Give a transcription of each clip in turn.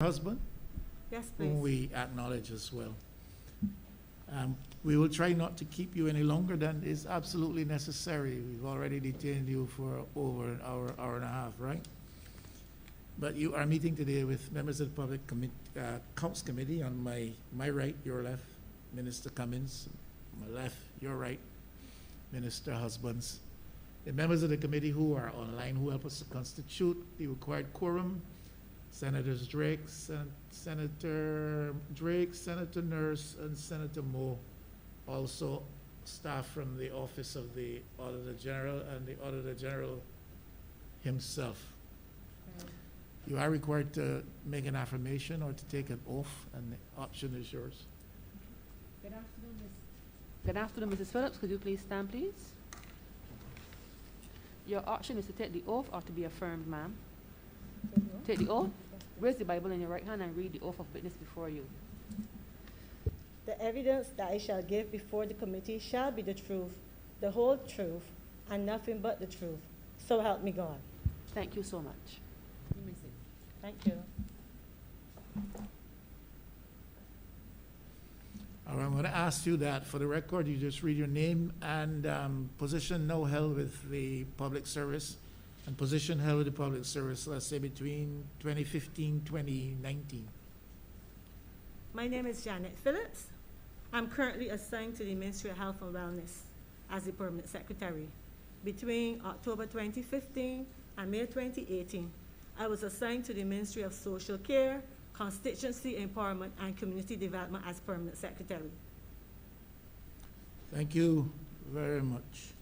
husband, Yes, please. whom we acknowledge as well. We will try not to keep you any longer than is absolutely necessary. We've already detained you for over an hour, hour and a half, right? But you are meeting today with members of the Public Accounts Committee. On my right, your left, Minister Cummins. My left, your right, Minister Husbands. The members of the committee who are online who help us to constitute the required quorum: Senators Drake, Senator Nurse, and Senator Moe. Also, staff from the Office of the Auditor General and the Auditor General himself. You are required to make an affirmation or to take an oath, and the option is yours. Good afternoon, Mrs. Phillips. Could you please stand, please? Your option is to take the oath or to be affirmed, ma'am. Take the oath. Raise the Bible in your right hand and read the oath of witness before you. The evidence that I shall give before the committee shall be the truth, the whole truth, and nothing but the truth. So help me God. Thank you so much. You may sit. Thank you. All right, I'm going to ask you that for the record, you just read your name and position now held with the public service, and position held with the public service, let's say between 2015, 2019. My name is Janet Phillips. I'm currently assigned to the Ministry of Health and Wellness as the Permanent Secretary. Between October 2015 and May 2018, I was assigned to the Ministry of Social Care, Constituency Empowerment, and Community Development as Permanent Secretary. Thank you very much.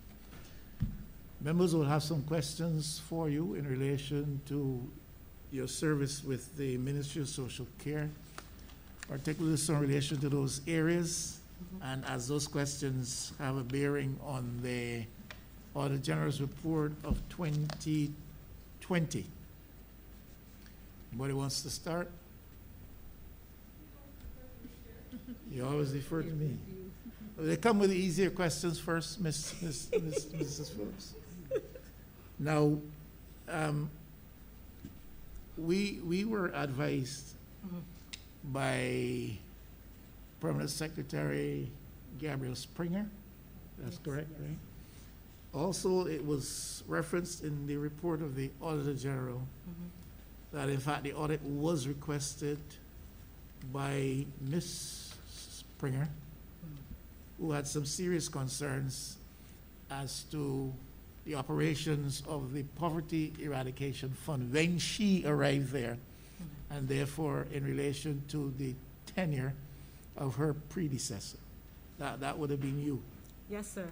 Members will have some questions for you in relation to your service with the Ministry of Social Care, particularly in relation to those areas, and as those questions have a bearing on the Auditor General's report of 2020. Anybody wants to start? You always refer to me. They come with the easier questions first, Mrs. Phillips. Now, we were advised by Permanent Secretary Gabriel Springer. That's correct, right? Also, it was referenced in the report of the Auditor General that, in fact, the audit was requested by Ms. Springer, who had some serious concerns as to the operations of the Poverty Eradication Fund when she arrived there, and therefore in relation to the tenure of her predecessor. That would have been you. Yes, sir.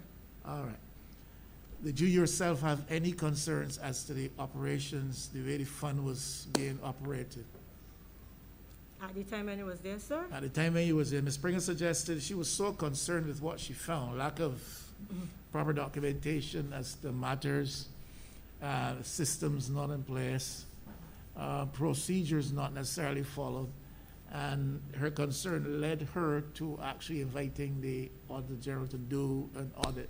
All right. Did you yourself have any concerns as to the operations, the way the fund was being operated? At the time when I was there, sir? At the time when you was there, Ms. Springer suggested she was so concerned with what she found, lack of proper documentation as to matters, systems not in place, procedures not necessarily followed, and her concern led her to actually inviting the Auditor General to do an audit.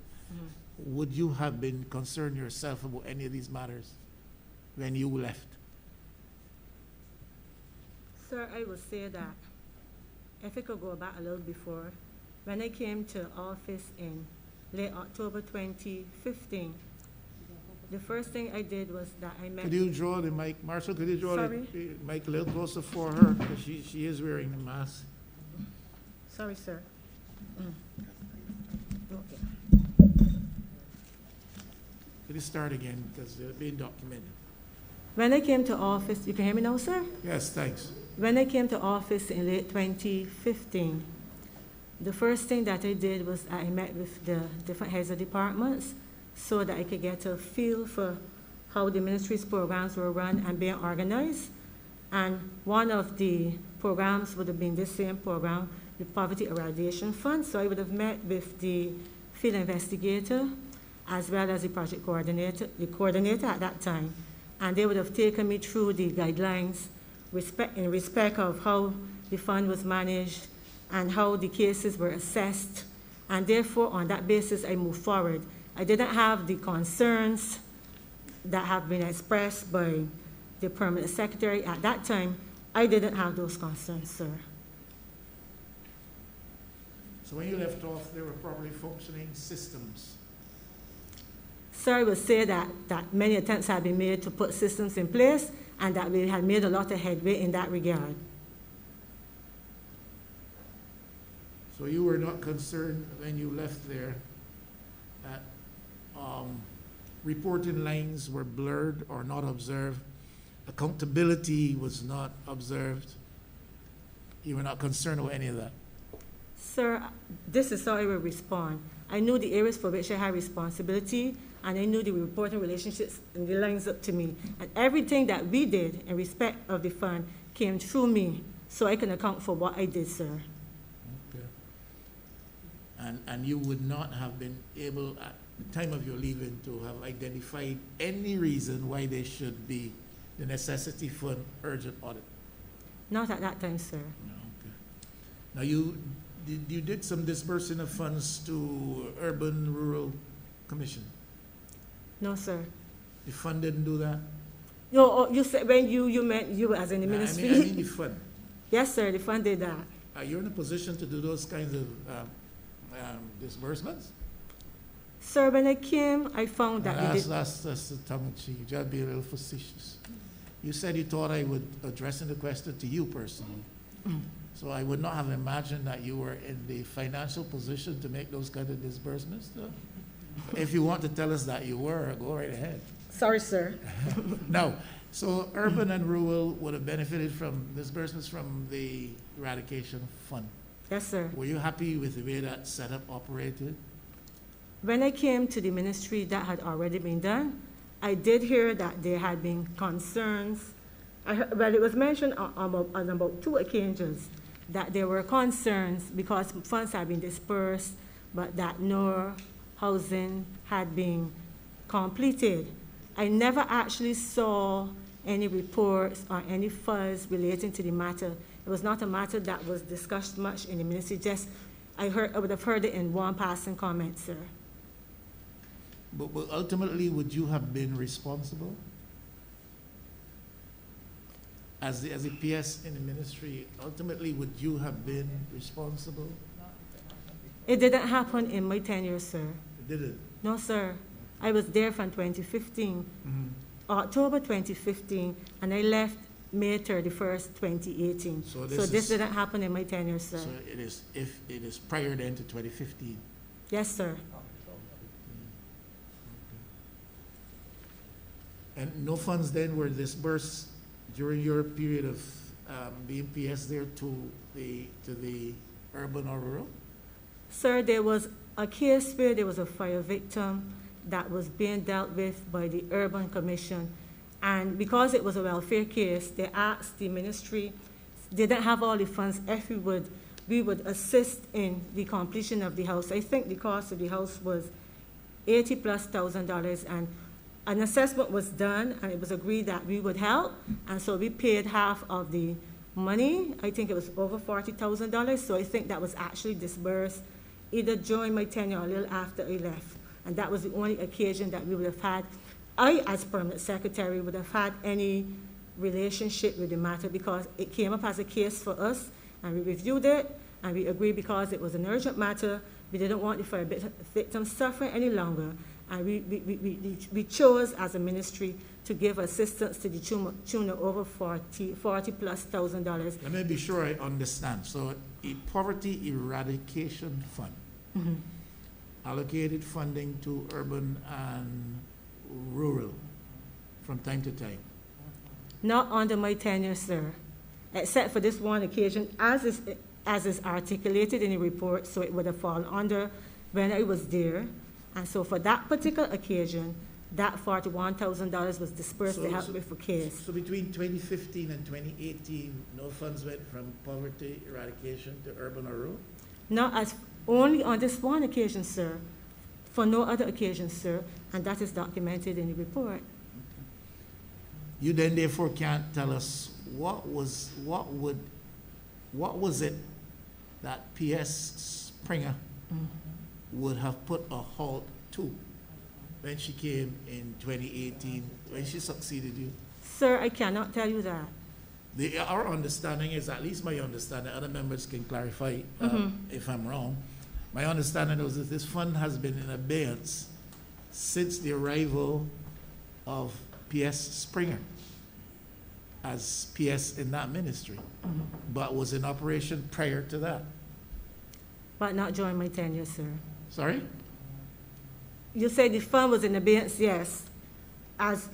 Would you have been concerned yourself about any of these matters when you left? Sir, I would say that if I could go back a little before, when I came to office in late October 2015, the first thing I did was that I met... Could you draw the mic, Marshall, could you draw the mic a little closer for her? Because she is wearing the mask. Sorry, sir. Okay. Could you start again, because they're being documented. When I came to office, you can hear me now, sir? Yes, thanks. When I came to office in late 2015, the first thing that I did was I met with the different heads of departments so that I could get a feel for how the ministry's programs were run and being organized. And one of the programs would have been this same program, the Poverty Eradication Fund. So I would have met with the field investigator as well as the project coordinator, at that time. And they would have taken me through the guidelines in respect of how the fund was managed and how the cases were assessed. And therefore, on that basis, I moved forward. I didn't have the concerns that have been expressed by the Permanent Secretary at that time I didn't have those concerns, sir. So when you left off, there were properly functioning systems. Sir, I would say that many attempts had been made to put systems in place and that we had made a lot of headway in that regard. So you were not concerned when you left there that reporting lines were blurred or not observed, accountability was not observed. You were not concerned with any of that? Sir, this is how I will respond. I knew the areas for which I had responsibility, and I knew the reporting relationships and the lines up to me. And everything that we did in respect of the fund came through me, so I can account for what I did, sir. Okay. And you would not have been able, at the time of your leaving, to have identified any reason why there should be the necessity for an urgent audit? Not at that time, sir. No, okay. Now, you did some disbursing of funds to Urban Rural Commission. No, sir. The fund didn't do that? No, oh, you said when you meant you as in the I ministry? mean the fund. Yes, sir, the fund did that. Are you in a position to do those kinds of disbursements? Sir, when I came, I found that we did. That's the tongue-in-cheek. You gotta be a little facetious. You said you thought I would addressing the question to you personally. So I would not have imagined that you were in the financial position to make those kind of disbursements. If you want to tell us that you were, go right ahead. Sorry, sir. No. So urban and rural would have benefited from disbursements from the eradication fund. Yes, sir. Were you happy with the way that setup operated? When I came to the ministry, that had already been done. I did hear that there had been concerns. Well, it was mentioned on about 2 occasions that there were concerns because funds had been dispersed, but that no housing had been completed. I never actually saw any reports or any files relating to the matter. It was not a matter that was discussed much in the ministry. Just I would have heard it in one passing comment, sir. But ultimately, would you have been responsible as the PS in the ministry? Ultimately, would you have been responsible? It didn't happen in my tenure, sir. It didn't. No, sir. I was there from 2015, October 2015, and I left May 31st, 2018. So this didn't happen in my tenure, sir. So it is prior then to 2015. Yes, sir. And no funds then were disbursed during your period of being PS there to the urban or rural? Sir, there was a case where there was a fire victim that was being dealt with by the Urban Commission. And because it was a welfare case, they asked the ministry, they didn't have all the funds, if we would assist in the completion of the house. I think the cost of the house was $80,000+, and an assessment was done, and it was agreed that we would help, and so we paid half of the money. I think it was over $40,000, so I think that was actually disbursed either during my tenure or a little after I left. And that was the only occasion that we would have had, I as permanent secretary would have had any relationship with the matter, because it came up as a case for us, and we reviewed it, and we agreed because it was an urgent matter, we didn't want the fire victims suffering any longer, and we chose as a ministry to give assistance to the tune of over $40,000+. Let me be sure I understand. So a poverty eradication fund allocated funding to urban and rural from time to time? Not under my tenure, sir, except for this one occasion, as is articulated in the report, so it would have fallen under when I was there. And so for that particular occasion, that $41,000 was dispersed to help with the case. So between 2015 and 2018, no funds went from poverty eradication to urban or rural? Not as only on this one occasion, sir. For no other occasion, sir, and that is documented in the report. You then therefore can't tell us what was it that PS Springer would have put a halt to when she came in 2018, when she succeeded you? Sir, I cannot tell you that. Our understanding is, at least my understanding, other members can clarify if I'm wrong. My understanding was that this fund has been in abeyance since the arrival of P.S. Springer as P.S. in that ministry, but was in operation prior to that. But not during my tenure, sir. Sorry? You say the fund was in abeyance, yes. As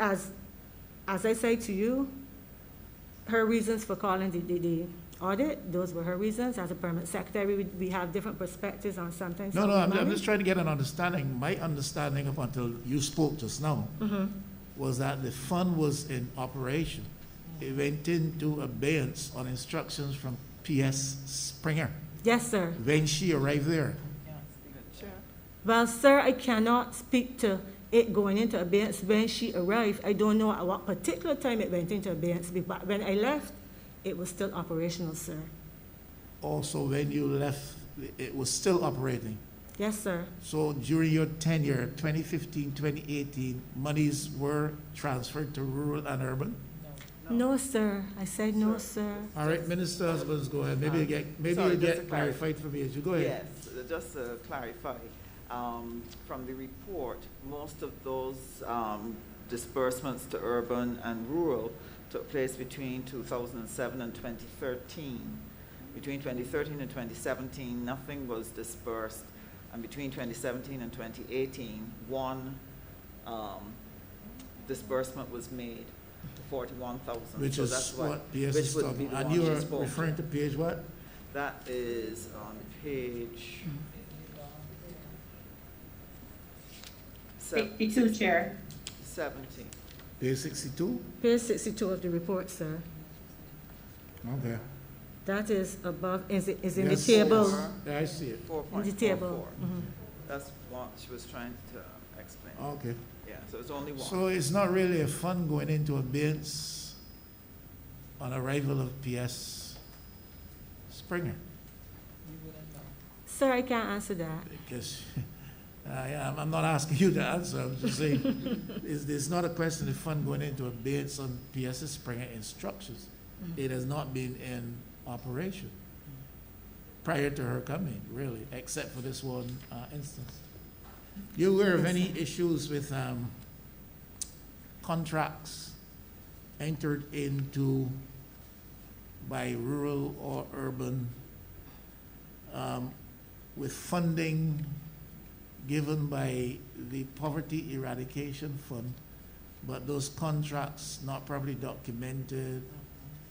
I say to you, her reasons for calling the audit, those were her reasons. As a permanent secretary, we have different perspectives on something. No, I'm just trying to get an understanding. My understanding up until you spoke just now was that the fund was in operation. It went into abeyance on instructions from P.S. Springer Yes, sir. when she arrived there. Well, sir, I cannot speak to it going into abeyance when she arrived. I don't know at what particular time it went into abeyance, but when I left, it was still operational, sir. Also, when you left, it was still operating. Yes, sir. So during your tenure, 2015, 2018, monies were transferred to rural and urban? No, sir. I said no, sir. All right, Minister Husbands, go ahead. Maybe sorry, you just get to clarified for me as you go ahead. Yes, just to clarify, from the report, most of those disbursements to urban and rural took place between 2007 and 2013. Between 2013 and 2017, nothing was disbursed. And between 2017 and 2018, one disbursement was made to 41,000. Which So is that's what PS which is would talking be the about. And one you she are spoke referring to page what? That is on page 62, Chair. 17. Page 62? Page 62 of the report, sir. Okay. That is above, is in the Yes. table. Yeah, I see it. 4.44. In the table. That's what she was trying to explain. Okay. Yeah, so it's only one. So it's not really a fund going into abeyance on arrival of P.S. Springer? Sir, I can't answer that. Because I'm not asking you to answer, I'm just saying, it's not a question of fund going into abeyance on P.S. Springer instructions. It has not been in operation prior to her coming, really, except for this one instance. You aware of any issues with contracts entered into by rural or urban with funding given by the Poverty Eradication Fund, but those contracts not properly documented?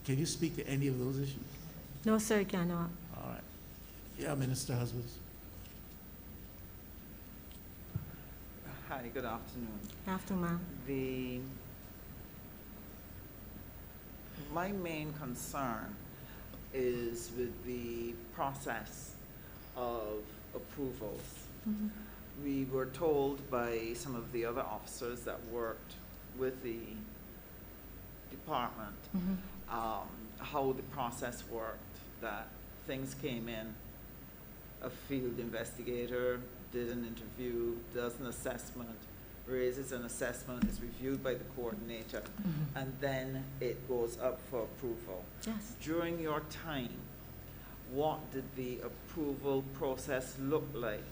Can you speak to any of those issues? No, sir, I cannot. All right. Yeah, Minister Husbands. Hi, good afternoon. After, ma'am. My main concern is with the process of approvals. We were told by some of the other officers that worked with the department how the process worked, that things came in, a field investigator did an interview, does an assessment, raises an assessment, is reviewed by the coordinator, and then it goes up for approval. Yes. During your time, what did the approval process look like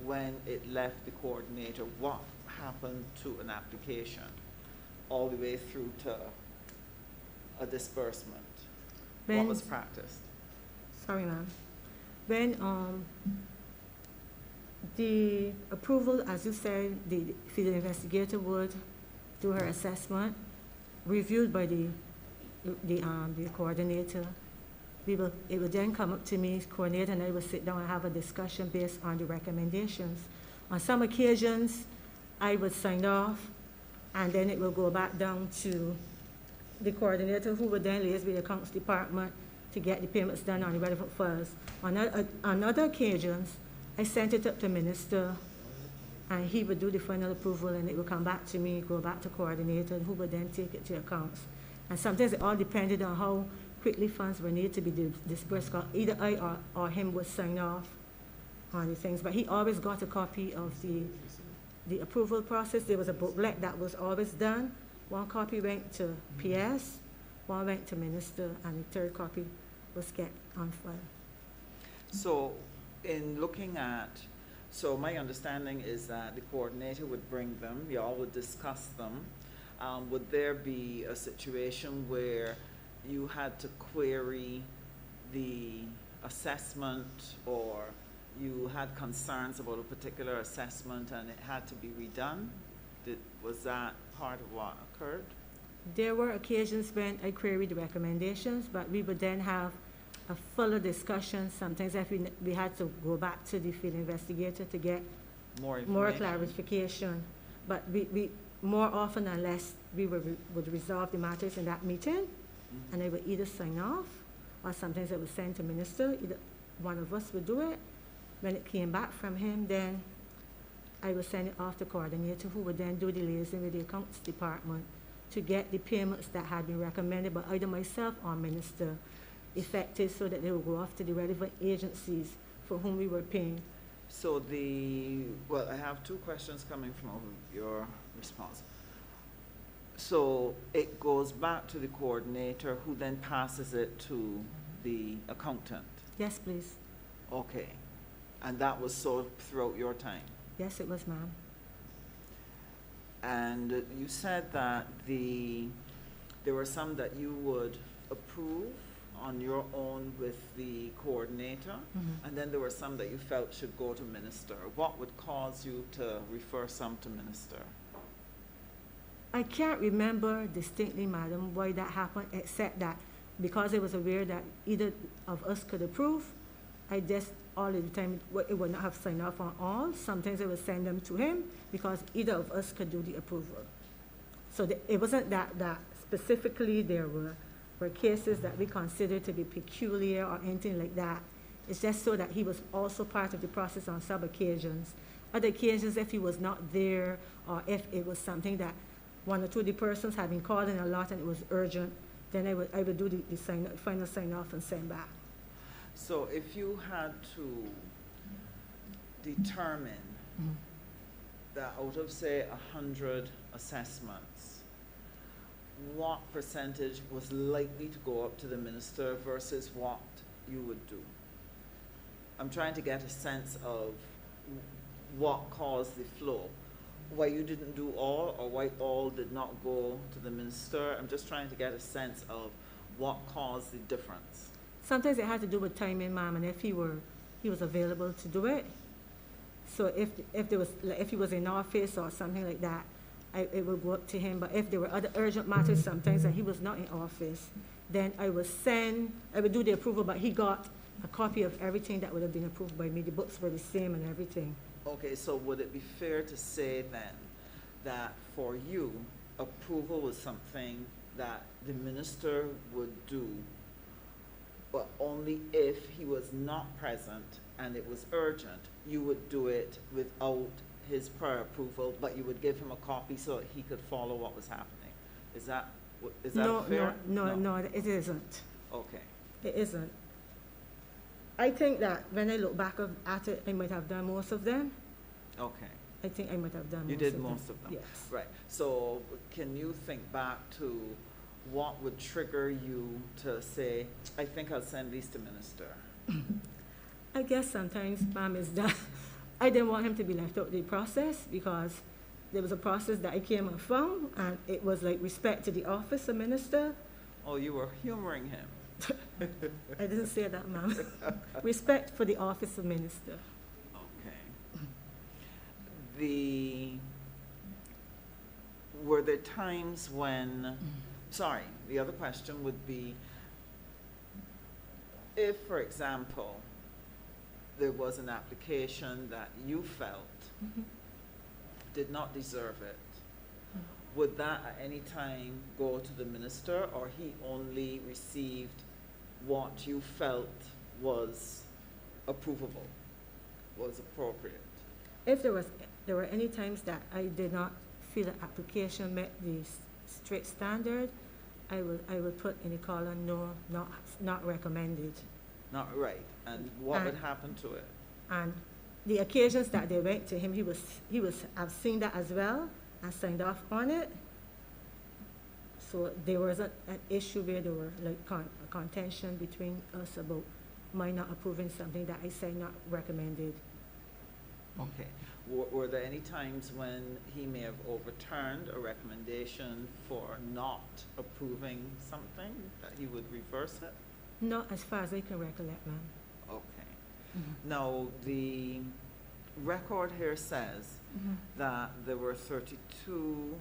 when it left the coordinator? What happened to an application all the way through to a disbursement? What was practiced? Sorry, ma'am. When the approval, as you said, the field investigator would do her assessment, reviewed by the coordinator. It would then come up to me, coordinator, and I would sit down and have a discussion based on the recommendations. On some occasions, I would sign off, and then it will go back down to the coordinator, who would then liaise with the accounts department to get the payments done on the relevant files. On other occasions, I sent it up to minister, and he would do the final approval, and it would come back to me, go back to coordinator, who would then take it to accounts. And sometimes it all depended on how quickly funds were needed to be disbursed. Either I or him would sign off on the things, but he always got a copy of the approval process. There was a booklet that was always done. One copy went to PS, one went to minister, and the third copy was kept on file. So in looking at, so my understanding is that the coordinator would bring them, y'all would discuss them. Would there be a situation where you had to query the assessment, or you had concerns about a particular assessment and it had to be redone? Was that part of what occurred? There were occasions when I queried the recommendations, but we would then have a fuller discussion. Sometimes if we had to go back to the field investigator to get more clarification. But we more often than less, we would resolve the matters in that meeting, and they would either sign off, or sometimes it was sent to minister. Either one of us would do it. When it came back from him, then I would send it off to coordinator, who would then do the liaison with the accounts department to get the payments that had been recommended by either myself or minister effective, so that they will go off to the relevant agencies for whom we were paying. So well, I have two questions coming from your response. So it goes back to the coordinator, who then passes it to the accountant? Yes, please. Okay. And that was so throughout your time? Yes, it was, ma'am. And you said that there were some that you would approve on your own with the coordinator, and then there were some that you felt should go to minister. What would cause you to refer some to minister? I can't remember distinctly, madam, why that happened, except that because I was aware that either of us could approve, I just all the time, it would not have signed off on all. Sometimes I would send them to him because either of us could do the approval. So it wasn't that specifically there were cases that we considered to be peculiar or anything like that. It's just so that he was also part of the process on some occasions. Other occasions, if he was not there, or if it was something that one or two of the persons had been called in a lot and it was urgent, then I would do the final sign-off and send back. So if you had to determine that out of, say, 100 assessments, what percentage was likely to go up to the minister versus what you would do? I'm trying to get a sense of what caused the flow. Why you didn't do all, or why all did not go to the minister? I'm just trying to get a sense of what caused the difference. Sometimes it had to do with timing, ma'am, and if he was available to do it. So if he was in office or something like that, it would go up to him. But if there were other urgent matters sometimes that he was not in office, then I would do the approval, but he got a copy of everything that would have been approved by me. The books were the same and everything. Okay, so would it be fair to say then that for you, approval was something that the minister would do, but only if he was not present and it was urgent, you would do it without his prior approval, but you would give him a copy so that he could follow what was happening? Is that fair? No, it isn't. Okay. It isn't. I think that when I look back at it, I might have done most of them. Okay. I think I might have done You did most of them? Yes. Right. So can you think back to what would trigger you to say, I think I'll send these to minister? I guess sometimes, ma'am, is that I didn't want him to be left out of the process, because there was a process that I came and found, and it was like respect to the office of minister. Oh, you were humoring him. I didn't say that, ma'am. Respect for the office of minister. Okay. Were there times when, the other question would be, if, for example, there was an application that you felt did not deserve it, would that at any time go to the minister, or he only received what you felt was approvable, was appropriate? If there were any times that I did not feel the application met the strict standard, I would put in the column, no, not recommended. Not right. And what would happen to it? And the occasions that they went to him, he was I've seen that as well, and signed off on it. So there was an issue where there were like a contention between us about my not approving something that I said not recommended. Okay. Were there any times when he may have overturned a recommendation for not approving something, that he would reverse it? Not as far as I can recollect, ma'am. Okay. Now, the record here says that there were 32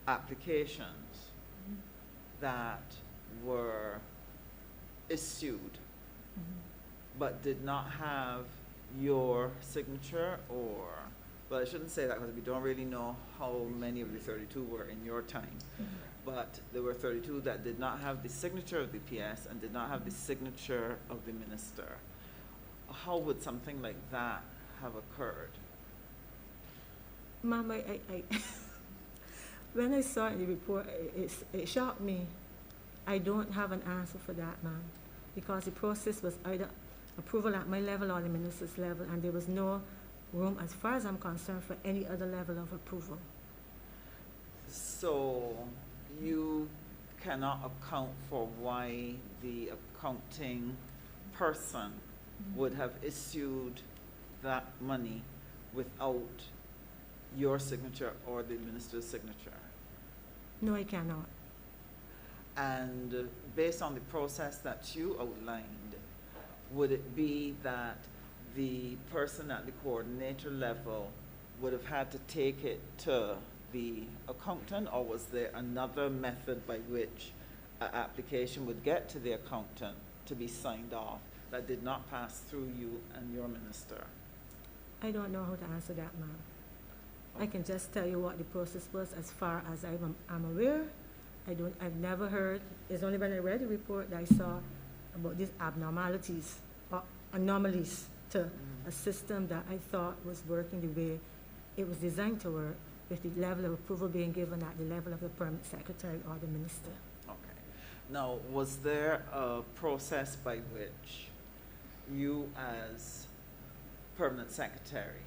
applications that were issued but did not have your signature, or, well, I shouldn't say that because we don't really know how many of the 32 were in your time. But there were 32 that did not have the signature of the PS and did not have the signature of the minister. How would something like that have occurred? Ma'am, I when I saw it in the report, it shocked me. I don't have an answer for that, ma'am, because the process was either approval at my level or the minister's level, and there was no room, as far as I'm concerned, for any other level of approval. So you cannot account for why the accounting person would have issued that money without your signature or the minister's signature? No, I cannot. And based on the process that you outlined, would it be that the person at the coordinator level would have had to take it to the accountant, or was there another method by which an application would get to the accountant to be signed off that did not pass through you and your minister? I don't know how to answer that, ma'am. I can just tell you what the process was as far as I'm aware. I've never heard, it's only when I read the report that I saw about these abnormalities or anomalies to a system that I thought was working the way it was designed to work, with the level of approval being given at the level of the permanent secretary or the minister. Okay. Now, was there a process by which you as permanent secretary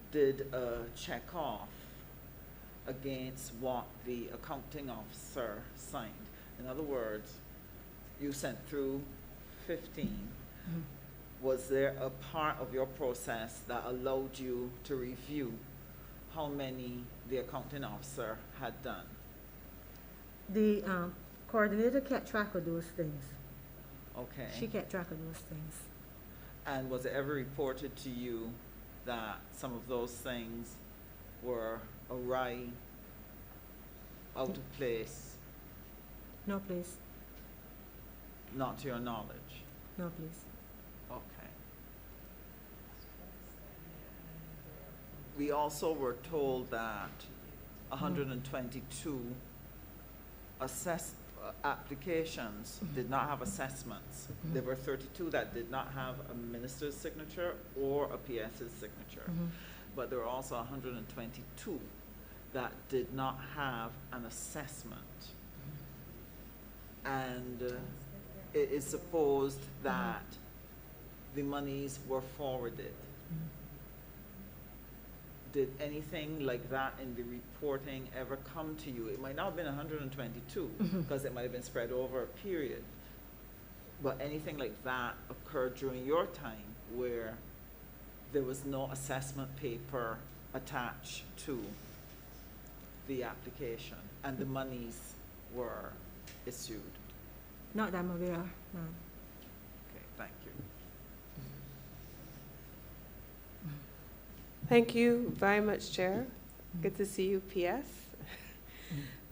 did a check off against what the accounting officer signed? In other words, you sent through 15. Was there a part of your process that allowed you to review how many the accounting officer had done? The coordinator kept track of those things. Okay. She kept track of those things. And was it ever reported to you that some of those things were awry, out of place? No, please. Not to your knowledge? No, please. Okay. We also were told that 122 applications did not have assessments. There were 32 that did not have a minister's signature or a PS's signature. But there were also 122 that did not have an assessment. And it is supposed that the monies were forwarded. Did anything like that in the reporting ever come to you? It might not have been 122 because it might have been spread over a period. But anything like that occurred during your time where there was no assessment paper attached to the application and the monies were issued? Not that I'm aware, ma'am. Okay, thank you. Thank you very much, Chair. Good to see you, PS.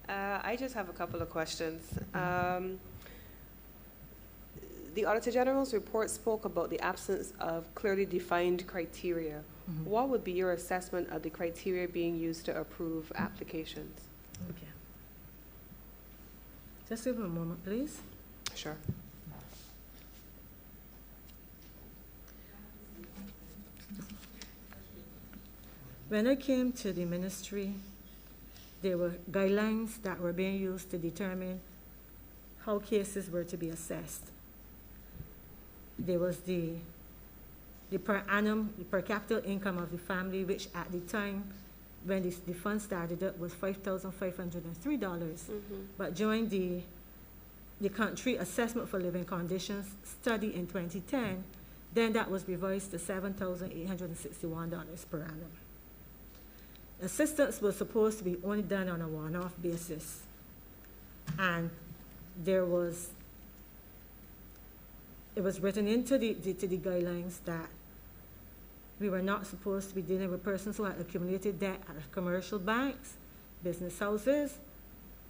I just have a couple of questions. The Auditor General's report spoke about the absence of clearly defined criteria. What would be your assessment of the criteria being used to approve applications? Okay. Just give me a moment, please. Sure. When I came to the ministry, there were guidelines that were being used to determine how cases were to be assessed. There was the per annum, the per capita income of the family, which at the time when the fund started up, was $5,503. But during the country assessment for living conditions study in 2010, then that was revised to $7,861 per annum. Assistance was supposed to be only done on a one-off basis. And it was written into the guidelines that we were not supposed to be dealing with persons who had accumulated debt at commercial banks, business houses,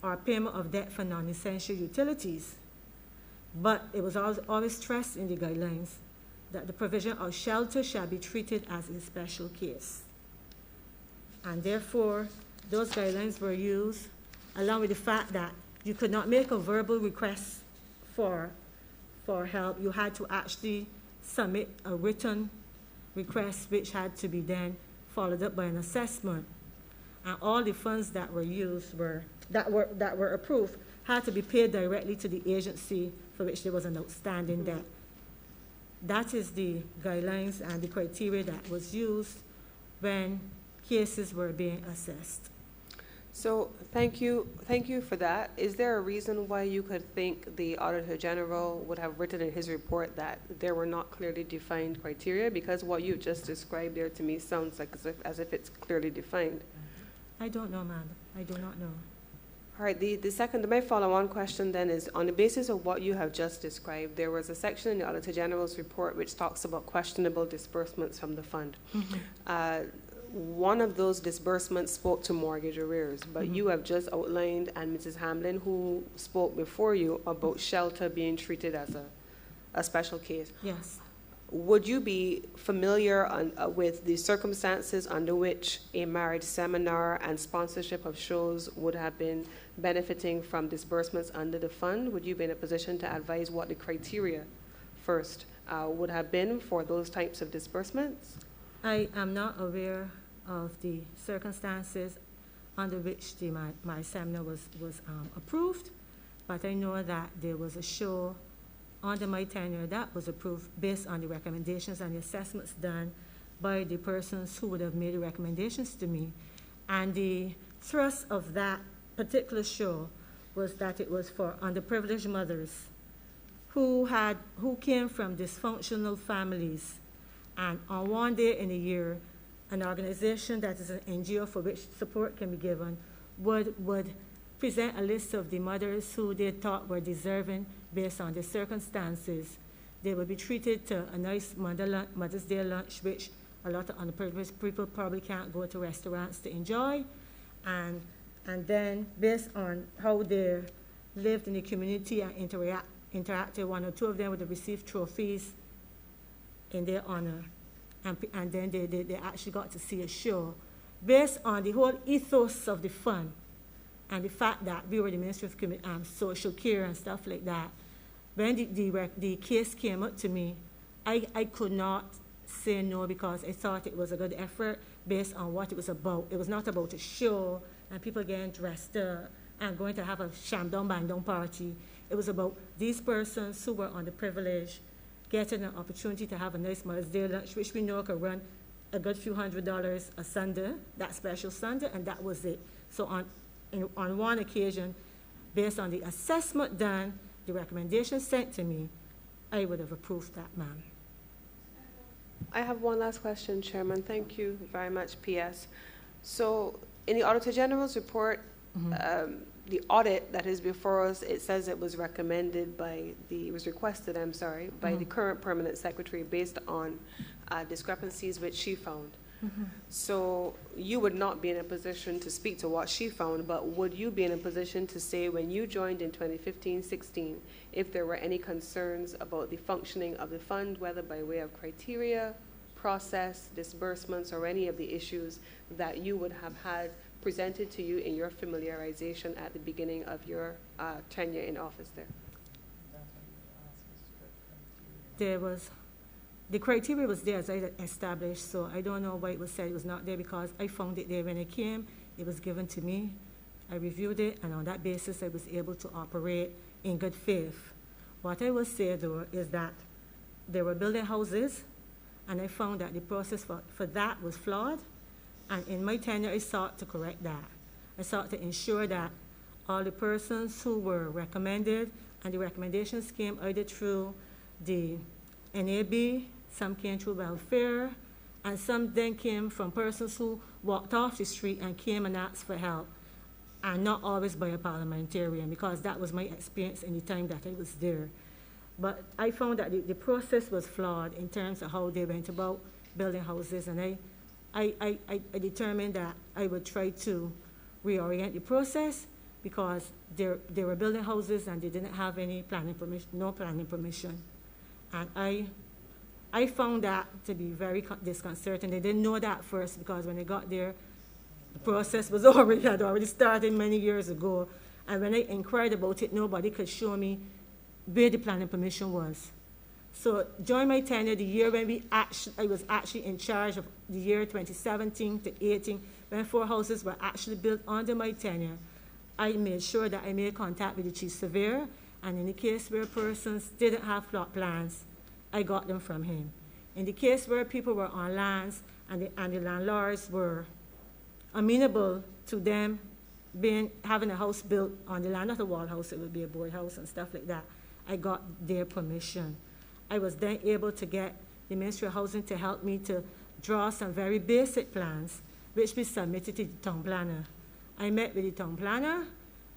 or payment of debt for non-essential utilities. But it was always stressed in the guidelines that the provision of shelter shall be treated as a special case. And therefore, those guidelines were used, along with the fact that you could not make a verbal request for help. You had to actually submit a written request, which had to be then followed up by an assessment. And all the funds that were used that were approved had to be paid directly to the agency for which there was an outstanding debt. That is the guidelines and the criteria that was used when cases were being assessed. So thank you for that. Is there a reason why you could think the Auditor General would have written in his report that there were not clearly defined criteria? Because what you just described there to me sounds like as if it's clearly defined. I don't know, ma'am. I do not know. All right, my follow-on question then is, on the basis of what you have just described, there was a section in the Auditor General's report which talks about questionable disbursements from the fund. One of those disbursements spoke to mortgage arrears, but you have just outlined, and Mrs. Hamlin, who spoke before you, about shelter being treated as a special case. Yes. Would you be familiar with the circumstances under which a marriage seminar and sponsorship of shows would have been benefiting from disbursements under the fund? Would you be in a position to advise what the criteria first would have been for those types of disbursements? I am not aware of the circumstances under which my seminar was approved, but I know that there was a show under my tenure that was approved based on the recommendations and the assessments done by the persons who would have made the recommendations to me. And the thrust of that particular show was that it was for underprivileged mothers who came from dysfunctional families. And on one day in a year, an organization that is an NGO for which support can be given would present a list of the mothers who they thought were deserving based on their circumstances. They would be treated to a nice Mother's Day lunch, which a lot of underprivileged people probably can't go to restaurants to enjoy. And then based on how they lived in the community and interacted, one or two of them would have received trophies in their honor. And then they actually got to see a show based on the whole ethos of the fund and the fact that we were the Ministry of Social Care and stuff like that. When the case came up to me, I could not say no because I thought it was a good effort based on what it was about. It was not about a show and people getting dressed up and going to have a shamdong bandong party. It was about these persons who were underprivileged getting an opportunity to have a nice Mother's Day lunch, which we know could run a good few $100 a Sunday, that special Sunday, and that was it. So on one occasion, based on the assessment done, the recommendation sent to me, I would have approved that, ma'am. I have one last question, Chairman. Thank you very much, PS. So in the Auditor General's report, the audit that is before us, it says it was recommended it was requested, by the current permanent secretary based on discrepancies which she found. So you would not be in a position to speak to what she found, but would you be in a position to say when you joined in 2015-16, if there were any concerns about the functioning of the fund, whether by way of criteria, process, disbursements, or any of the issues that you would have had presented to you in your familiarization at the beginning of your tenure in office there? The criteria was there as I established, so I don't know why it was said it was not there because I found it there when I came. It was given to me. I reviewed it, and on that basis, I was able to operate in good faith. What I will say, though, is that there were building houses, and I found that the process for that was flawed, And in my tenure, I sought to correct that. I sought to ensure that all the persons who were recommended, and the recommendations came either through the NAB, some came through welfare, and some then came from persons who walked off the street and came and asked for help, and not always by a parliamentarian, because that was my experience in the time that I was there. But I found that the process was flawed in terms of how they went about building houses, and I determined that I would try to reorient the process, because they were building houses and they didn't have any planning permission, no planning permission. And I found that to be very disconcerting. They didn't know that first, because when they got there, the process was had already started many years ago. And when I inquired about it, nobody could show me where the planning permission was. So during my tenure, the year when I was actually in charge of the year 2017 to 18, when 4 houses were actually built under my tenure, I made sure that I made contact with the chief surveyor, and in the case where persons didn't have plot plans, I got them from him. In the case where people were on lands and the landlords were amenable to them having a house built on the land, not a wall house, it would be a board house and stuff like that, I got their permission. I was then able to get the Ministry of Housing to help me to draw some very basic plans, which we submitted to the town planner. I met with the town planner,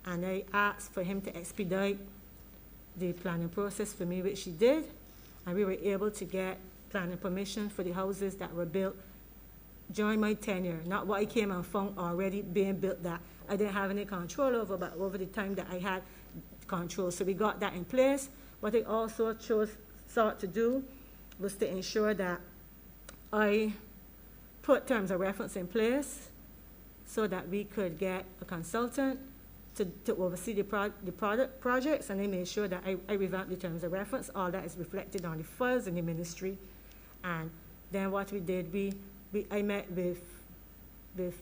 and I asked for him to expedite the planning process for me, which he did, and we were able to get planning permission for the houses that were built during my tenure, not what I came and found already being built that I didn't have any control over, but over the time that I had control. So we got that in place. What I also sought to do was to ensure that I put terms of reference in place so that we could get a consultant to oversee the projects, and I made sure that I revamped the terms of reference. All that is reflected on the files in the ministry. And then what we did, I met with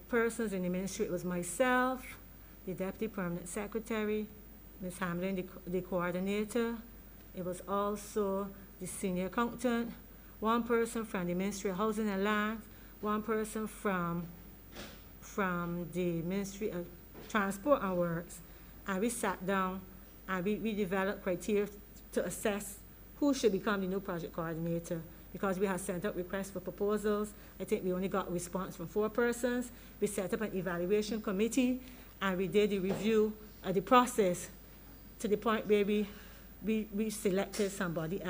persons in the ministry. It was myself, the Deputy Permanent Secretary, Ms. Hamlin, the coordinator. It was also the senior accountant, one person from the Ministry of Housing and Land, one person from the Ministry of Transport and Works, and we sat down and we developed criteria to assess who should become the new project coordinator, because we had sent out requests for proposals. I think we only got a response from 4 persons. We set up an evaluation committee, and we did the review of the process to the point where we selected somebody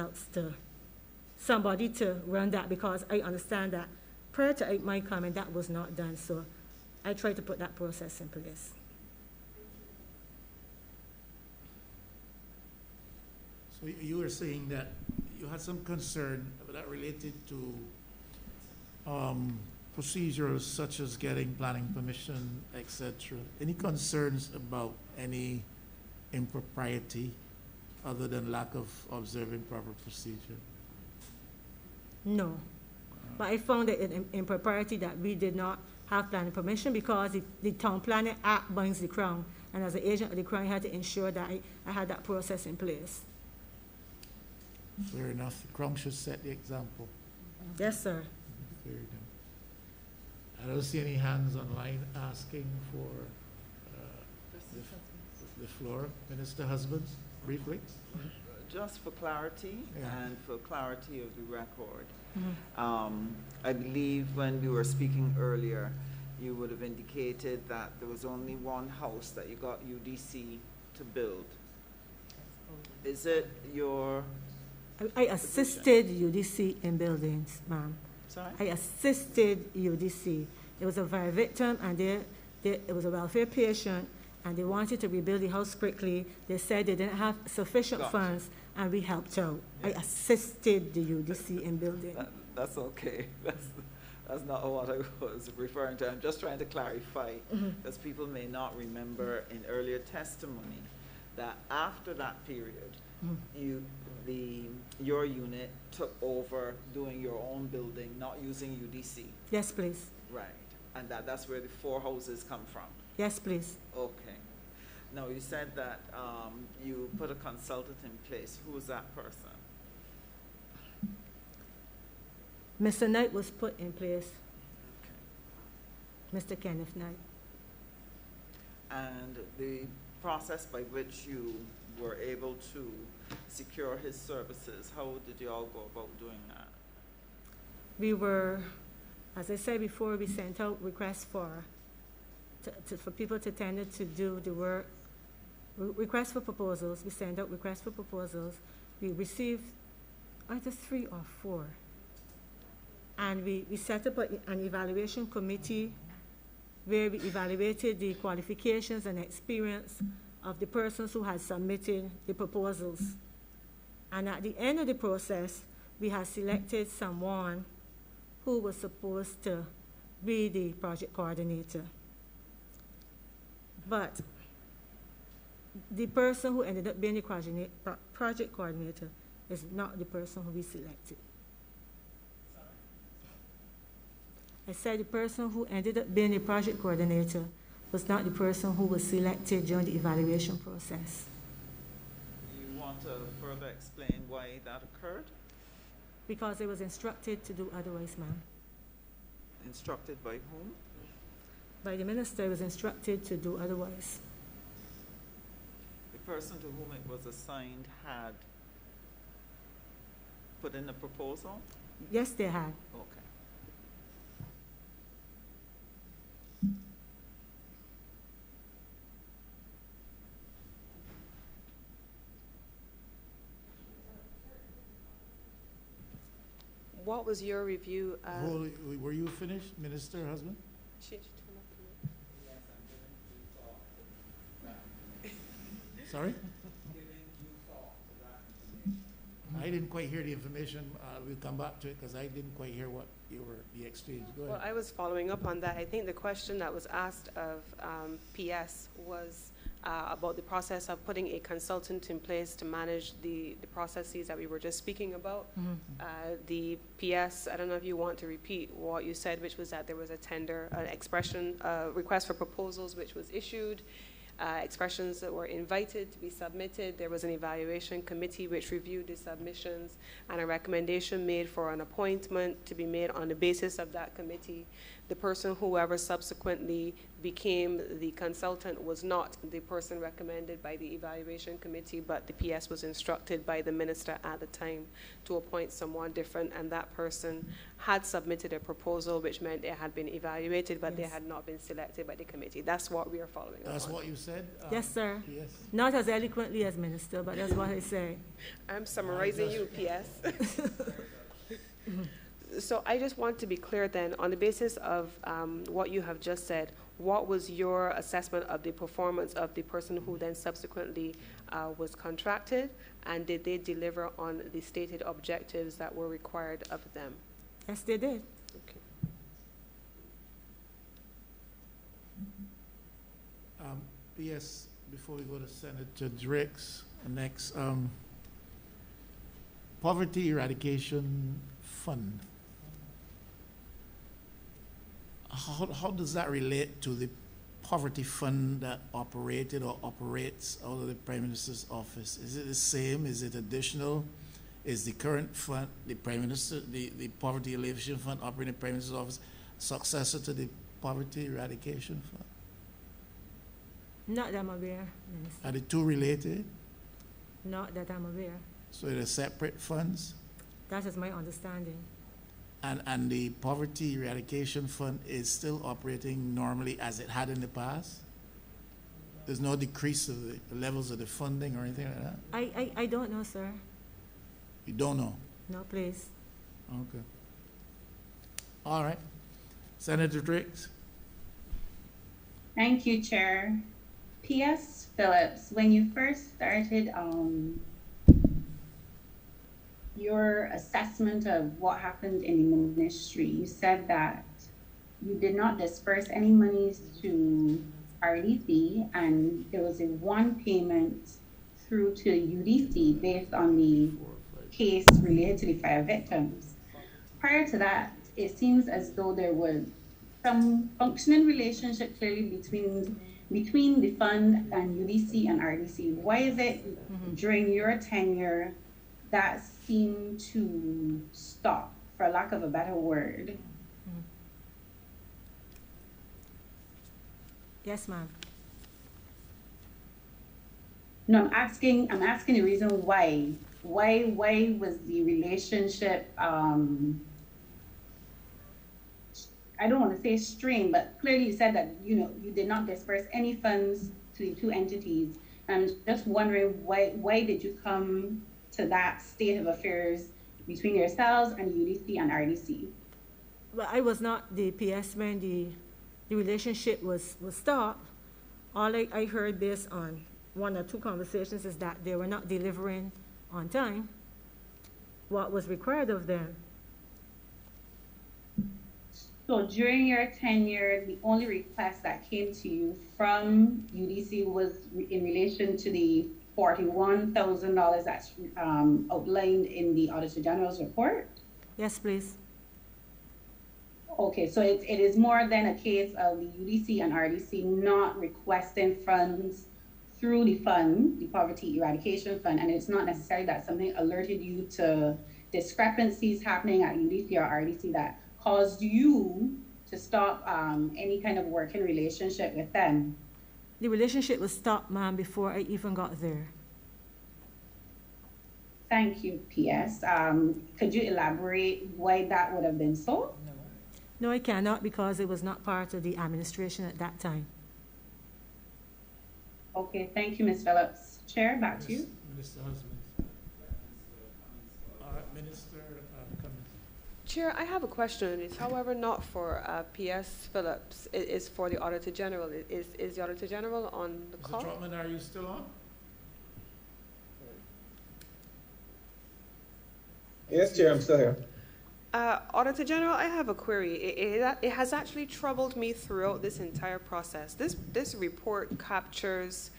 to run that, because I understand that prior to my comment, that was not done. So I tried to put that process in place. So you were saying that you had some concern that related to procedures such as getting planning permission, etc. Any concerns about any impropriety other than lack of observing proper procedure? No. But I found that an impropriety that we did not have planning permission, because the Town Planning Act binds the Crown, and as an agent of the Crown, I had to ensure that I had that process in place. Fair enough. The Crown should set the example. Yes, sir. Fair enough. I don't see any hands online asking for the floor. Minister Husbands, briefly. Just for clarity, Yeah. and for clarity of the record, Mm-hmm. I believe when we were speaking earlier, you would have indicated that there was only one house that you got UDC to build. Is it your, I assisted UDC in buildings, ma'am. sorry? I assisted UDC. It was a very victim, and it was a welfare patient, and they wanted to rebuild the house quickly. They said they didn't have sufficient Gotcha. funds, and we helped out. I Yeah. assisted the UDC in building. That's okay. That's not what I was referring to. I'm just trying to clarify, because people may not remember in earlier testimony that after that period, your unit took over doing your own building, not using UDC. Yes, please. Right. And that's where the 4 houses come from. Yes, please. Okay. Now, you said that you put a consultant in place. Who was that person? Mr. Knight was put in place. Mr. Kenneth Knight. And the process by which you were able to secure his services, how did you all go about doing that? We were, as I said before, we sent out requests for people to tender to do the work, requests for proposals. We sent out requests for proposals. We received either 3 or 4. And we set up an evaluation committee where we evaluated the qualifications and experience of the persons who had submitted the proposals. And at the end of the process, we had selected someone who was supposed to be the project coordinator. But the person who ended up being the project coordinator is not the person who we selected. I said the person who ended up being the project coordinator was not the person who was selected during the evaluation process. You want to further explain why that occurred? Because it was instructed to do otherwise, ma'am. Instructed by whom? By the minister, it was instructed to do otherwise. The person to whom it was assigned had put in a proposal? Yes, they had. Okay. What was your review? Were you finished, Minister Husband? Sorry? I didn't quite hear the information. We'll come back to it because I didn't quite hear what the exchange. Go ahead. Well, I was following up on that. I think the question that was asked of PS was about the process of putting a consultant in place to manage the processes that we were just speaking about. The PS, I don't know if you want to repeat what you said, which was that there was a tender, an expression, request for proposals which was issued. Expressions that were invited to be submitted. There was an evaluation committee which reviewed the submissions, and a recommendation made for an appointment to be made on the basis of that committee. The person, whoever subsequently became the consultant, was not the person recommended by the evaluation committee, but the PS was instructed by the minister at the time to appoint someone different, and that person had submitted a proposal, which meant it had been evaluated, but they had not been selected by the committee. That's what we are following up on. That's what you said? Yes, sir. Yes. Not as eloquently as minister, but that's what I say. I'm summarizing you, PS. So I just want to be clear then, on the basis of what you have just said, what was your assessment of the performance of the person who then subsequently was contracted, and did they deliver on the stated objectives that were required of them? Yes, they did. Okay. Yes, before we go to Senator Drix, next, Poverty Eradication Fund. How does that relate to the poverty fund that operated or operates out of the Prime Minister's office? Is it the same? Is it additional? Is the current fund, the Prime Minister, the Poverty Alleviation Fund operating in the Prime Minister's office, successor to the Poverty Eradication Fund? Not that I'm aware, Minister. Are the two related? Not that I'm aware. So they're separate funds? That is my understanding. And the Poverty Eradication Fund is still operating normally as it had in the past? There's no decrease of the levels of the funding or anything like that? I don't know, sir. You don't know? No, please. Okay. All right. Senator Drix? Thank you, Chair. P.S. Phillips, when you first started your assessment of what happened in the ministry, you said that you did not disperse any monies to RDC, and there was a one payment through to UDC based on the case related to the fire victims. Prior to that, it seems as though there was some functioning relationship clearly between the fund and UDC and RDC. Why is it during your tenure that seemed to stop, for lack of a better word? Yes, ma'am. No, I'm asking the reason why. Why was the relationship, I don't want to say strained, but clearly you said that, you did not disperse any funds to the two entities. I'm just wondering why did you come to that state of affairs between yourselves and UDC and RDC? Well, I was not the PS when the relationship was stopped. All I heard based on one or two conversations is that they were not delivering on time what was required of them. So during your tenure, the only request that came to you from UDC was in relation to the $41,000 that's outlined in the Auditor General's report? Yes, please. Okay, so it is more than a case of the UDC and RDC not requesting funds through the fund, the Poverty Eradication Fund, and it's not necessarily that something alerted you to discrepancies happening at UDC or RDC that caused you to stop any kind of working relationship with them? The relationship was stopped, ma'am, before I even got there. Thank you, PS. Could you elaborate why that would have been so? No, I cannot because it was not part of the administration at that time. Okay, thank you, Ms. Phillips. Chair, back to you. Minister Husband. All right, Minister Cummings. Chair, I have a question. It's, however, not for PS Phillips. It is for the Auditor General. Is the Auditor General on the call? Mr. Trotman, are you still on? Yes, Chair, I'm still here. Auditor General, I have a query. It has actually troubled me throughout this entire process. This report captures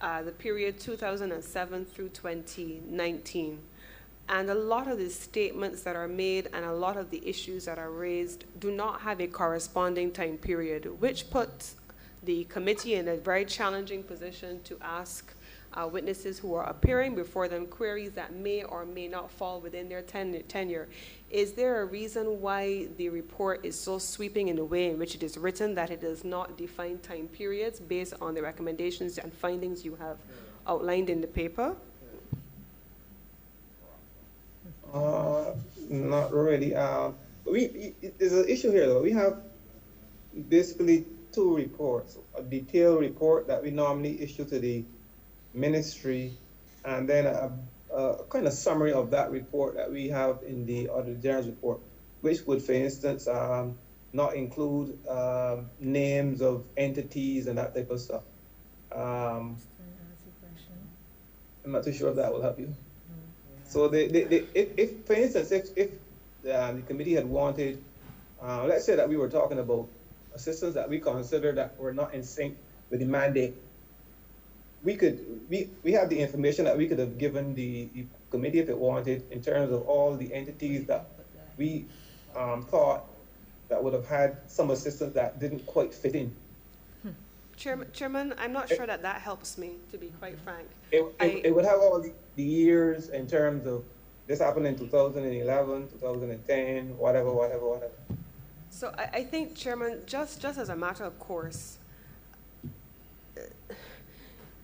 the period 2007 through 2019. And a lot of the statements that are made and a lot of the issues that are raised do not have a corresponding time period, which puts the committee in a very challenging position to ask witnesses who are appearing before them queries that may or may not fall within their tenure. Is there a reason why the report is so sweeping in the way in which it is written that it does not define time periods based on the recommendations and findings you have outlined in the paper? Not really. There's an issue here though. We have basically two reports: a detailed report that we normally issue to the ministry, and then a kind of summary of that report that we have in the Auditor General's report, which would, for instance, not include names of entities and that type of stuff. I'm not too sure if that will help you. So if for instance, if the committee had wanted, let's say that we were talking about assistance that we consider that were not in sync with the mandate, we have the information that we could have given the committee if it wanted in terms of all the entities that we thought that would have had some assistance that didn't quite fit in. Chairman, I'm not sure that helps me, to be quite frank. It would have all the years in terms of this happened in 2011, 2010, whatever. So I think, Chairman, just as a matter of course,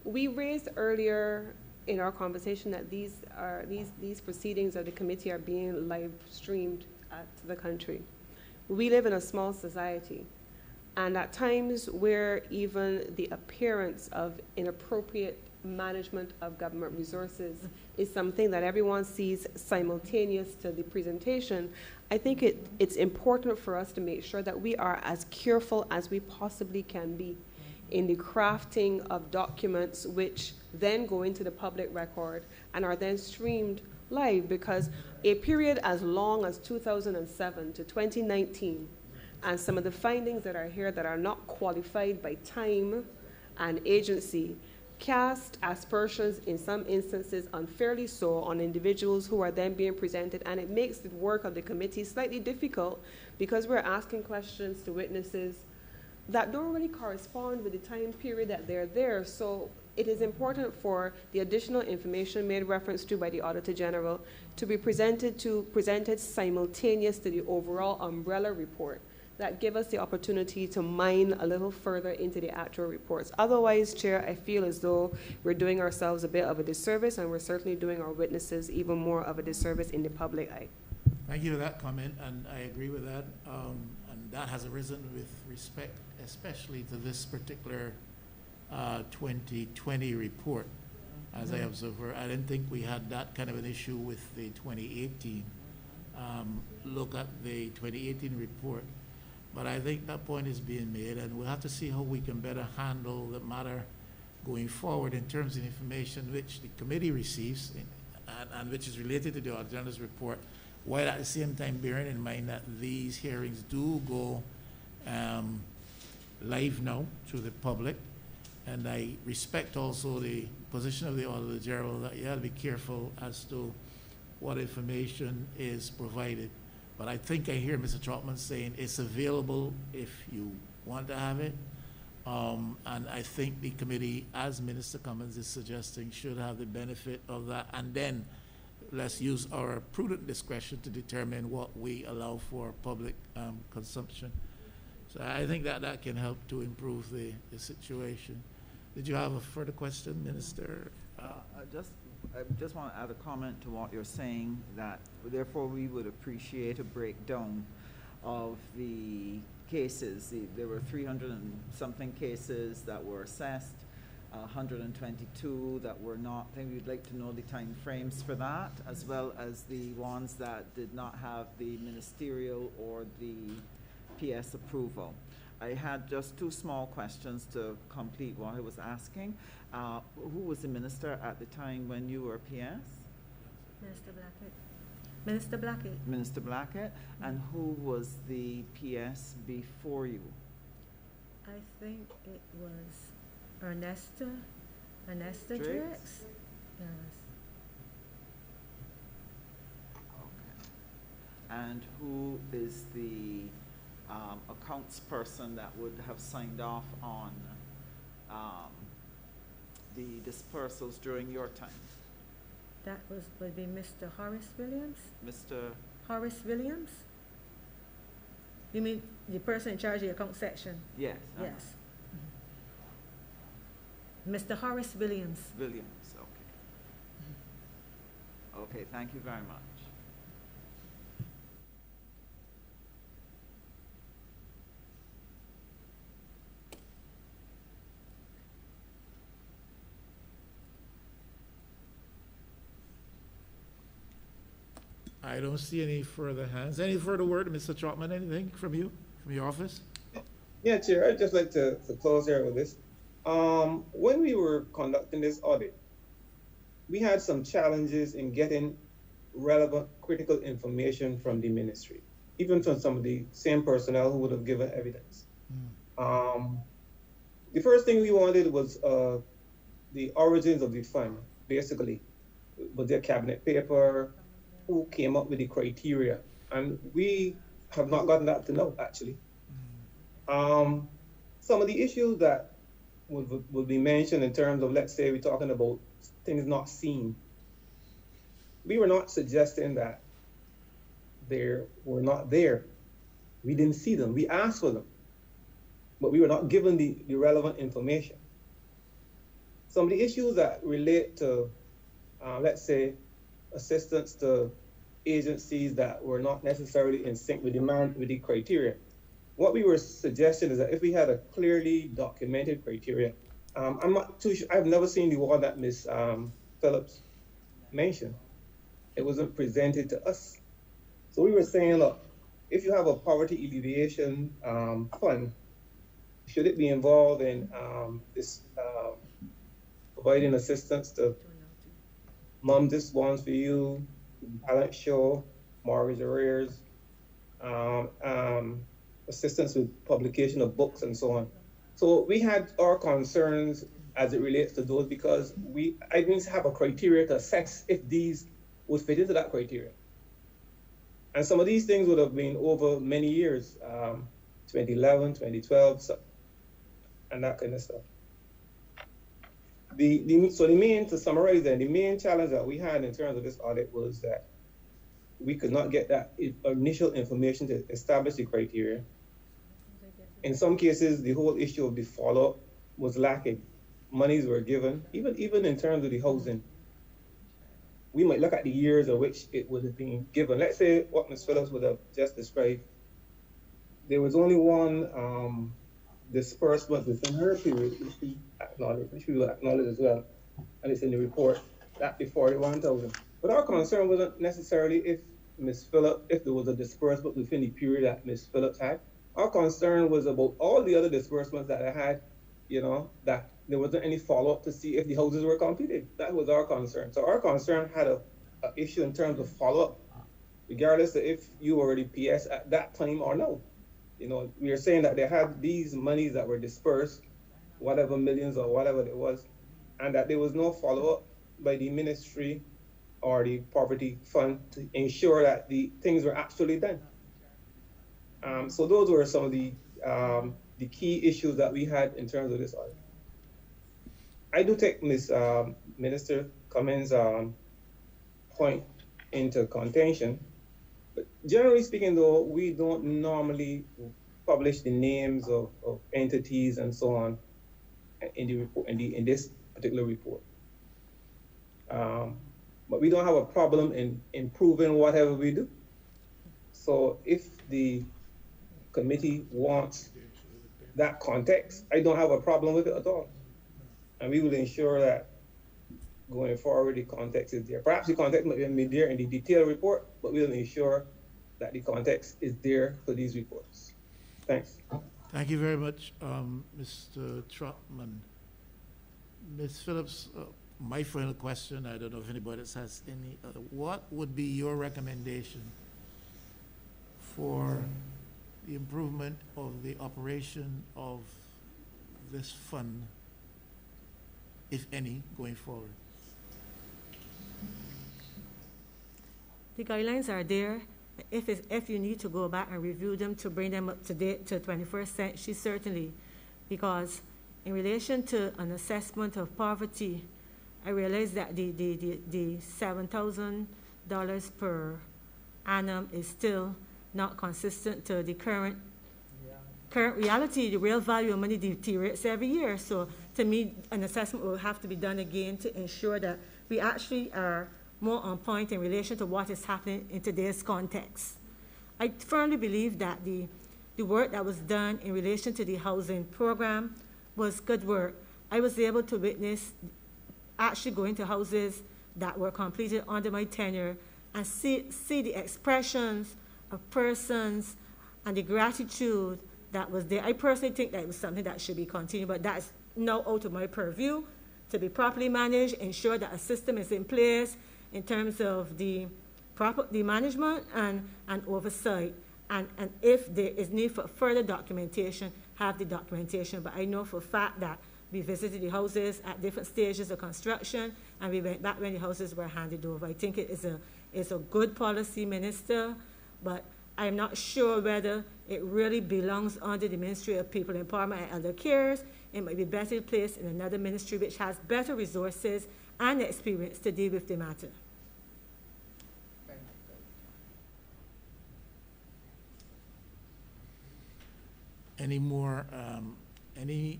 we raised earlier in our conversation that these proceedings of the committee are being live streamed to the country. We live in a small society, and at times where even the appearance of inappropriate management of government resources is something that everyone sees simultaneous to the presentation, I think it's important for us to make sure that we are as careful as we possibly can be in the crafting of documents which then go into the public record and are then streamed live, because a period as long as 2007 to 2019 and some of the findings that are here that are not qualified by time and agency cast aspersions in some instances unfairly so on individuals who are then being presented, and it makes the work of the committee slightly difficult because we're asking questions to witnesses that don't really correspond with the time period that they're there. So it is important for the additional information made reference to by the Auditor General to be presented simultaneous to the overall umbrella report that give us the opportunity to mine a little further into the actual reports. Otherwise, Chair, I feel as though we're doing ourselves a bit of a disservice, and we're certainly doing our witnesses even more of a disservice in the public eye. Thank you for that comment, and I agree with that. And that has arisen with respect, especially to this particular 2020 report. As I observed, I didn't think we had that kind of an issue with the 2018. Look at the 2018 report. But I think that point is being made, and we'll have to see how we can better handle the matter going forward in terms of information which the committee receives and which is related to the Auditor General's report, while at the same time bearing in mind that these hearings do go live now to the public. And I respect also the position of the Auditor General that you have to be careful as to what information is provided. But I think I hear Mr. Trotman saying it's available if you want to have it. And I think the committee, as Minister Cummins is suggesting, should have the benefit of that. And then let's use our prudent discretion to determine what we allow for public consumption. So I think that can help to improve the situation. Did you have a further question, Minister? I just want to add a comment to what you're saying, that therefore we would appreciate a breakdown of the cases. There were 300 and something cases that were assessed, 122 that were not. I think we'd like to know the time frames for that, as well as the ones that did not have the ministerial or the PS approval. I had just two small questions to complete what I was asking. Who was the minister at the time when you were PS? Minister Blackett. Minister Blackett. Minister Blackett. And who was the PS before you? I think it was Ernesta Driggs? Driggs. Yes. Okay. And who is the accounts person that would have signed off on the dispersals during your time? That would be Mr. Horace Williams. Mr. Horace Williams? You mean the person in charge of the account section? Yes. Yes. Mr. Horace Williams. Williams, okay. Okay, thank you very much. I don't see any further hands. Any further word, Mr. Trotman? Anything from you, from your office? Yeah, Chair, I'd just like to close here with this. When we were conducting this audit, we had some challenges in getting relevant critical information from the ministry, even from some of the same personnel who would have given evidence. The first thing we wanted was the origins of the fund, basically. Was there cabinet paper? Who came up with the criteria? And we have not gotten that to know, actually. Some of the issues that would be mentioned in terms of, let's say, we're talking about things not seen. We were not suggesting that they were not there. We didn't see them. We asked for them, but we were not given the relevant information. Some of the issues that relate to, let's say, assistance to agencies that were not necessarily in sync with the criteria. What we were suggesting is that if we had a clearly documented criteria, I'm not too sure, I've never seen the one that Ms. Phillips mentioned. It wasn't presented to us. So we were saying, look, if you have a poverty alleviation fund, should it be involved in this providing assistance to mom, this one's for you, balance show, mortgage arrears, assistance with publication of books and so on. So we had our concerns as it relates to those because I didn't have a criteria to assess if these would fit into that criteria. And some of these things would have been over many years, 2011, 2012, and that kind of stuff. To summarize then, the main challenge that we had in terms of this audit was that we could not get that initial information to establish the criteria. In some cases, the whole issue of the follow-up was lacking. Monies were given, even in terms of the housing. We might look at the years of which it would have been given. Let's say what Ms. Phillips would have just described. There was only one disbursement within her period, which we will acknowledge as well, and it's in the report, that the 41,000. But our concern wasn't necessarily if there was a disbursement within the period that Ms. Phillips had. Our concern was about all the other disbursements that I had, that there wasn't any follow-up to see if the houses were completed. That was our concern. So our concern had a issue in terms of follow-up, regardless of if you were the PS at that time or no. We are saying that they had these monies that were dispersed, whatever millions or whatever it was, and that there was no follow-up by the ministry or the poverty fund to ensure that the things were actually done. So those were some of the key issues that we had in terms of this audit. I do take Ms. Minister Cummins' point into contention, but generally speaking, though, we don't normally publish the names of entities and so on in the report, in this particular report. But we don't have a problem in improving whatever we do. So if the committee wants that context, I don't have a problem with it at all. And we will ensure that going forward, the context is there. Perhaps the context might be there in the detailed report, but we'll ensure that the context is there for these reports. Thanks. Thank you very much, Mr. Trotman. Ms. Phillips, my final question, I don't know if anybody else has any other. What would be your recommendation for the improvement of the operation of this fund, if any, going forward? The guidelines are there. If you need to go back and review them to bring them up to date to 21st century, certainly, because in relation to an assessment of poverty, I realize that the $7,000 per annum is still not consistent to the current reality. The real value of money deteriorates every year. So to me, an assessment will have to be done again to ensure that we actually are more on point in relation to what is happening in today's context. I firmly believe that the work that was done in relation to the housing program was good work. I was able to witness actually going to houses that were completed under my tenure and see the expressions of persons and the gratitude that was there. I personally think that it was something that should be continued, but that's now out of my purview to be properly managed, ensure that a system is in place in terms of the management and oversight. And if there is need for further documentation, have the documentation. But I know for a fact that we visited the houses at different stages of construction, and we went back when the houses were handed over. I think it is a good policy, Minister, but I'm not sure whether it really belongs under the Ministry of People Empowerment and Elder Cares. It might be better placed in another ministry which has better resources and experience to deal with the matter. Any more, any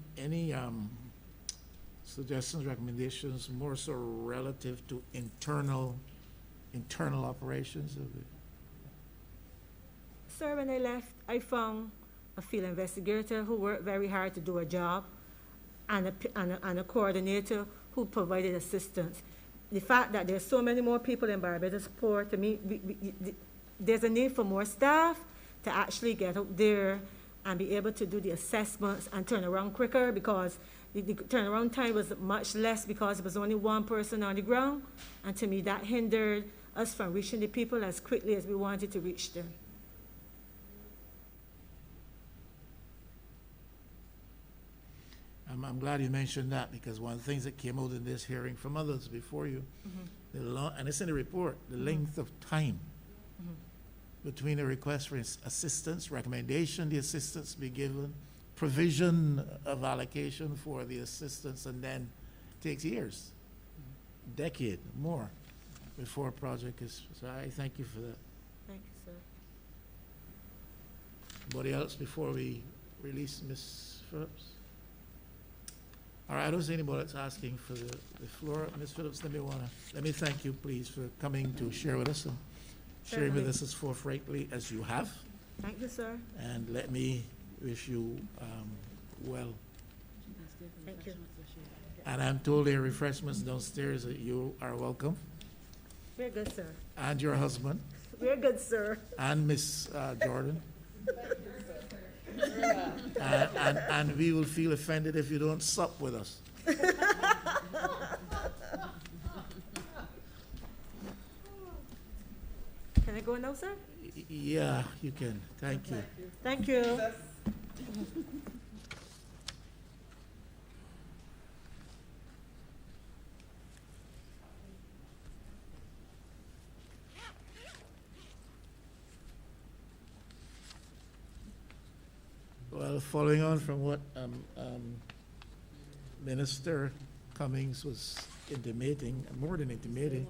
suggestions, recommendations, more so relative to internal operations of it? Sir, when I left, I found a field investigator who worked very hard to do a job, and a coordinator who provided assistance. The fact that there's so many more people in Barbados Poor, to me, there's a need for more staff to actually get out there and be able to do the assessments and turn around quicker, because the turnaround time was much less because it was only one person on the ground, and to me that hindered us from reaching the people as quickly as we wanted to reach them. I'm glad you mentioned that, because one of the things that came out in this hearing from others before you, and it's in the report, the length of time between a request for assistance, recommendation the assistance be given, provision of allocation for the assistance, and then takes years, decade, more, before a project is, so I thank you for that. Thank you, sir. Anybody else before we release Ms. Phillips? All right, I don't see anybody that's asking for the floor. Ms. Phillips, let me thank you, please, for coming to share with us and sharing with Certainly. us as forthrightly as you have. Thank you, sir. And let me wish you well. Thank you. And I'm told there are refreshments downstairs that you are welcome. We're good, sir. And your husband, We're good, sir. and Miss Jordan. And we will feel offended if you don't sup with us. Can I go now, sir? Yeah, you can. Thank you. Thank you. Well, following on from what Minister Cummings was intimating, more than intimating.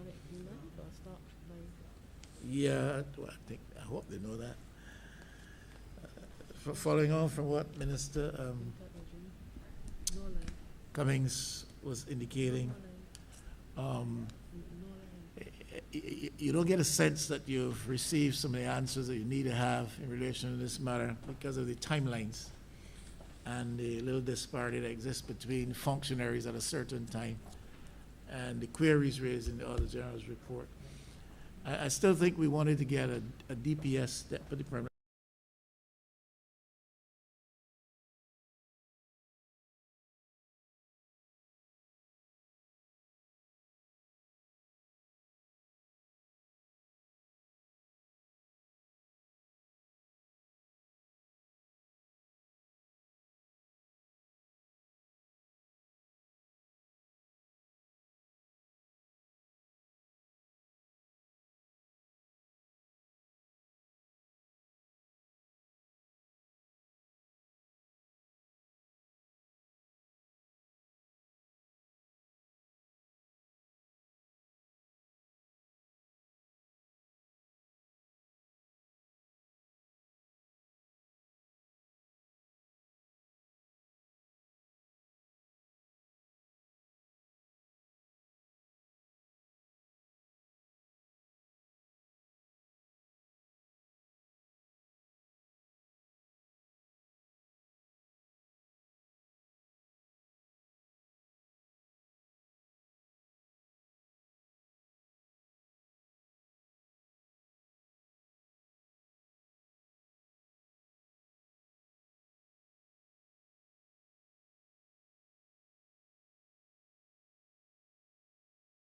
Yeah, well, I hope they know that. Following on from what Minister Cummings was indicating, you don't get a sense that you've received some of the answers that you need to have in relation to this matter because of the timelines and the little disparity that exists between functionaries at a certain time and the queries raised in the Auditor General's report. I still think we wanted to get a DPS, Deputy Permanent